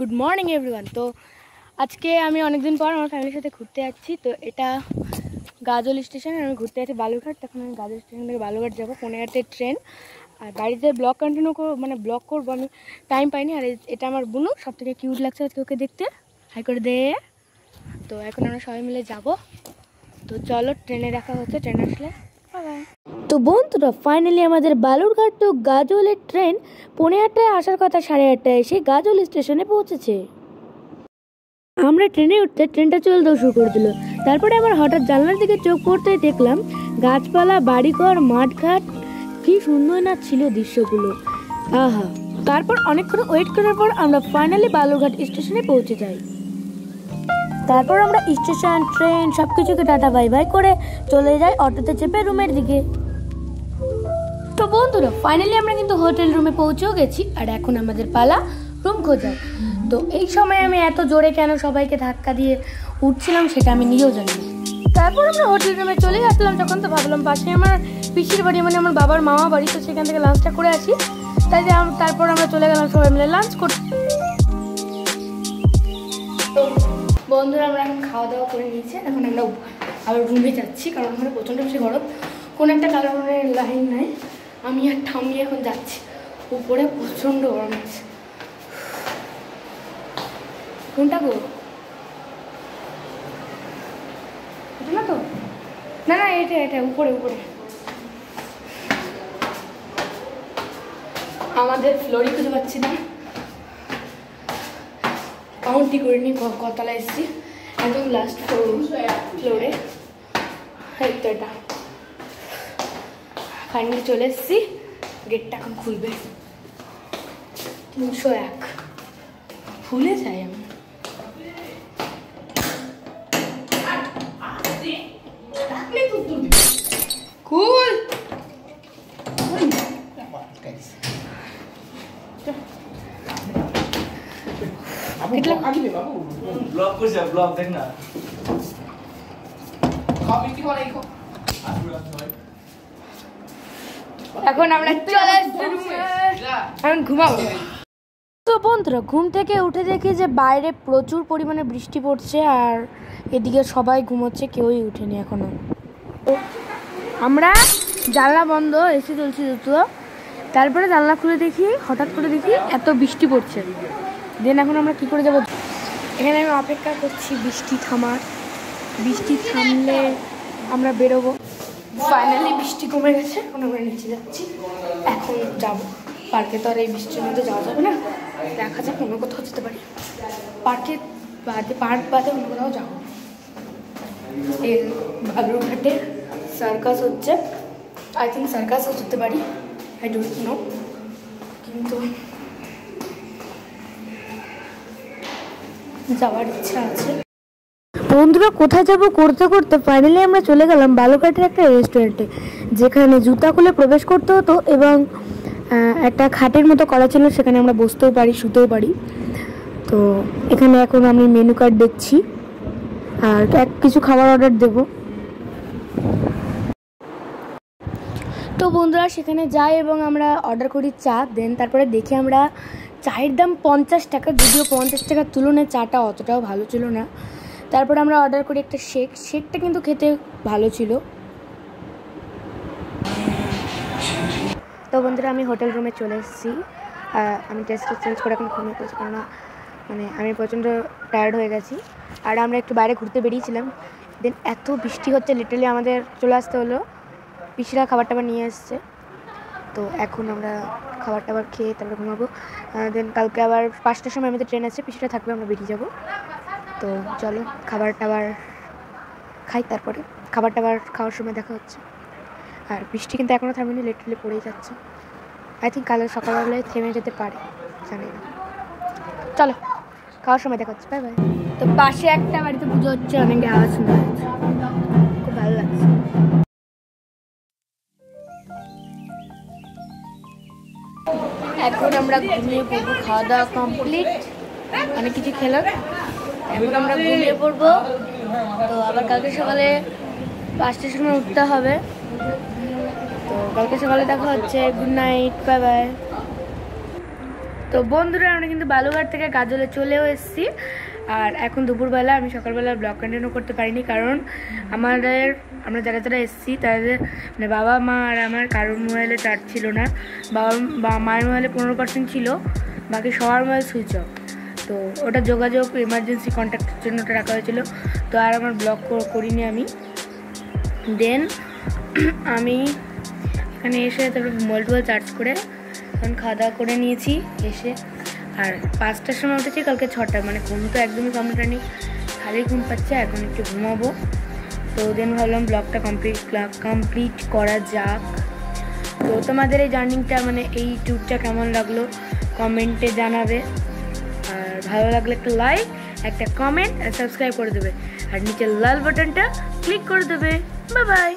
Good morning everyone. তো আজকে আমি অনেকদিন পর আমার ফ্যামিলির সাথে ঘুরতে যাচ্ছি। তো এটা গাজল স্টেশন, আমি ঘুরতে যাচ্ছি বালুরঘাট। তখন আমি গাজল স্টেশন থেকে বালুরঘাট যাবো, 15তে ট্রেন। আর বাড়িতে ব্লগ কন্টিনিউ ব্লগ করবো, আমি টাইম পাইনি। আর এটা আমার বুনু, সব থেকে কিউট লাগছে আজকে ওকে দেখতে, হাই করে দে। তো এখন আমরা সবাই মিলে যাব। তো চলো, ট্রেনে দেখা হচ্ছে, ট্রেন আসলে বাই। তো বন্ধুরা, ফাইনালি আমাদের বালুরঘাট টু গাজলের ট্রেন 15টায় আসার কথা 8:30টায় এসে গাজল স্টেশনে পৌঁছেছে। আমরা ট্রেনে উঠতে ট্রেনটা চলতেও শুরু করে দিল। তারপরে আমার হঠাৎ জানলার দিকে চোখ পড়তেই দেখলাম গাছপালা, বাড়িঘর, মাঠঘাট, কি সুন্দর না ছিল দৃশ্যগুলো, আহা। তারপর অনেকক্ষণ ওয়েট করার পর আমরা ফাইনালি বালুরঘাট স্টেশনে পৌঁছে যাই। তারপর আমরা স্টেশন, ট্রেন সবকিছুকে টাটা বাই বাই করে চলে যাই অটোতে চেপে রুমের দিকে। তো বন্ধুরা, ফাইনালি আমরা কিন্তু হোটেল রুমে পৌঁছেও গেছি। আর এখন আমাদের পালা রুম খোঁজার। তো এই সময় আমি এত জোরে কেন সবাইকে ধাক্কা দিয়ে উঠছিলাম সেটা আমি নিজেও জানি। তারপর আমরা হোটেল রুমে চলে আসলাম। যখন তো ভাবলাম পাশে আমার পিসির বাড়ি, মানে আমার বাবার মামা বাড়ি, তো সেখান থেকে লাঞ্চটা করে আসি। তারপর আমরা চলে গেলাম সবাই মিলে লাঞ্চ করতে। তো বন্ধুরা, আমরা এখন খাওয়া দাওয়া করে নিয়েছি। এখন আমরা আবার রুমে যাচ্ছি, কারণ ওখানে প্রচণ্ড বেশি গরম, কোনো একটা কারণে লাইন নাই। আমি আর ঠাম্মি এখন যাচ্ছি উপরে, প্রচণ্ড গরম আছে। কোনটা গো? না তো, না না, এটা উপরে উপরে। আমাদের ফ্লোরই খুঁজে পাচ্ছি না, কাউন্টই করিনি কতলা এসেছি, একদম লাস্ট ফ্লোরে। এই তো এটা ফাইনালি চলে এসেছি। গেটটা এখন খুলবে। 301 ভুলে যাই আমি। খুল। এখন আমরা চলে এখন ঘুমাবো। তো বন্ধুরা, ঘুম থেকে উঠে দেখি যে বাইরে প্রচুর পরিমাণে বৃষ্টি পড়ছে, আর এদিকে সবাই ঘুমোচ্ছে, কেউই উঠেনি এখনো। আমরা জানলা বন্ধ, এসি চলছে দুটো। তারপরে জানলা খুলে দেখি, হঠাৎ করে দেখি এত বৃষ্টি পড়ছে। দেন এখন আমরা কি করে যাবো? এখানে আমি অপেক্ষা করছি বৃষ্টি থামার। বৃষ্টি থামলে আমরা বেরোবো। ফাইনালি বৃষ্টি কমে গেছে, এখন আমরা নিচে যাচ্ছি। এখন যাব পার্কে। তো আর এই বৃষ্টির মধ্যে যাওয়া যাবে না, দেখা যাক অন্য কোথাও যেতে পারি। পার্ক বাদে অন্য কোথাও যাবো। এই বালুরঘাটে সার্কাস হচ্ছে, আই থিঙ্ক সার্কাসও যেতে পারি, আই ডোন্ট নো। কিন্তু যাওয়ার ইচ্ছা আছে। বন্ধুরা, কোথায় যাব করতে করতে ফাইনালি আমরা চলে গেলাম বালুরঘাটের একটা রেস্টুরেন্টে, যেখানে জুতা খুলে প্রবেশ করতে হতো এবং একটা খাটের মতো করা ছিল, সেখানে আমরা বসতেও পারি, শুতেও পারি। তো এখানে এখন আমি মেনু কার্ড দেখছি আর কিছু খাবার অর্ডার দেব। তো বন্ধুরা, সেখানে যাই এবং আমরা অর্ডার করি চা। দেন তারপরে দেখি আমরা চায়ের দাম 50 টাকা, যদিও 50 টাকার তুলনায় চাটা অতটাও ভালো ছিল না। তারপরে আমরা অর্ডার করি একটা শেকটা কিন্তু খেতে ভালো ছিল। তো বন্ধুরা, আমি হোটেল রুমে চলে এসেছি। আমি ড্রেসটা চেঞ্জ করে এখন ঘুমিয়ে পড়েছি, কারণ আমি প্রচণ্ড টায়ার্ড হয়ে গেছি। আর আমরা একটু বাইরে ঘুরতে বেরিয়েছিলাম, দেন এত বৃষ্টি হচ্ছে, লিটারালি আমাদের চলে আসতে হলো। পিসিরা খাবার টাবার নিয়ে এসছে। তো এখন আমরা খাবার টাবার খেয়ে তারপরে ঘুমাবো। দেন কালকে আবার 5টার সময় আমাদের ট্রেন আছে, পিসিরা থাকবে, আমরা বেরিয়ে যাবো। তো চলো খাবার টাবার খাই, তারপরে খাবার টাবার খাওয়ার সময় দেখা হচ্ছে। আর বৃষ্টি কিন্তু এখনও থামেনি, লিটারালি পড়েই যাচ্ছে। আই থিঙ্ক কাল সকালবেলায় থেমে যেতে পারে, জানি না। চলো খাওয়ার সময় দেখা হচ্ছে, বাই বাই। তো পাশে একটা বাড়িতে পুজো হচ্ছে, অনেক আওয়াজ শোনা যাচ্ছে, খুব ভালো লাগছে। এখন আমরা ঘুমিয়ে পড়বো, খাওয়া দাওয়া কমপ্লিট, অনেক কিছু খেলাম, এখন আমরা ঘুমিয়ে পড়বো। তো আবার কালকে সকালে 5টার সময় উঠতে হবে। তো কালকে সকালে দেখা হচ্ছে, গুড নাইট, বাই বাই। তো তো বন্ধুরা আমরা কিন্তু বালুঘাট থেকে গাজলে চলেও এসেছি। আর এখন দুপুরবেলা, আমি সকালবেলা ব্লগ কন্টিনিউ করতে পারিনি, কারণ আমরা যারা যারা এসেছি তাদের মানে বাবা মা আর আমার কারোর মোবাইলে চার্জ ছিল না। মায়ের মোবাইলে 15% ছিল, বাকি সবার মোবাইল সুইচ অফ। তো ওটা যোগাযোগ এমার্জেন্সি কন্ট্যাক্টের জন্য ওটা রাখা হয়েছিল। তো আর আমার ব্লগ করিনি আমি। দেন আমি এখানে এসে তারপরে মোবাইল চার্জ করে এখন খাওয়া দাওয়া করে নিয়েছি এসে। আর 5টার সময় উঠেছি, কালকে 6টা, মানে ঘুম তো একদমই কমপ্লিট হয়নি, খালি ঘুম পাচ্ছে। এখন একটু ঘুমাবো। তো দেন ভাবলাম ব্লগটা কমপ্লিট করা যাক। তো তোমাদের এই জার্নিংটা মানে এই ট্যুরটা কেমন লাগলো কমেন্টে জানাবে। আর ভালো লাগলে একটা লাইক, একটা কমেন্ট আর সাবস্ক্রাইব করে দেবে, আর নিচের লাল বাটনটা ক্লিক করে দেবে। Bye bye.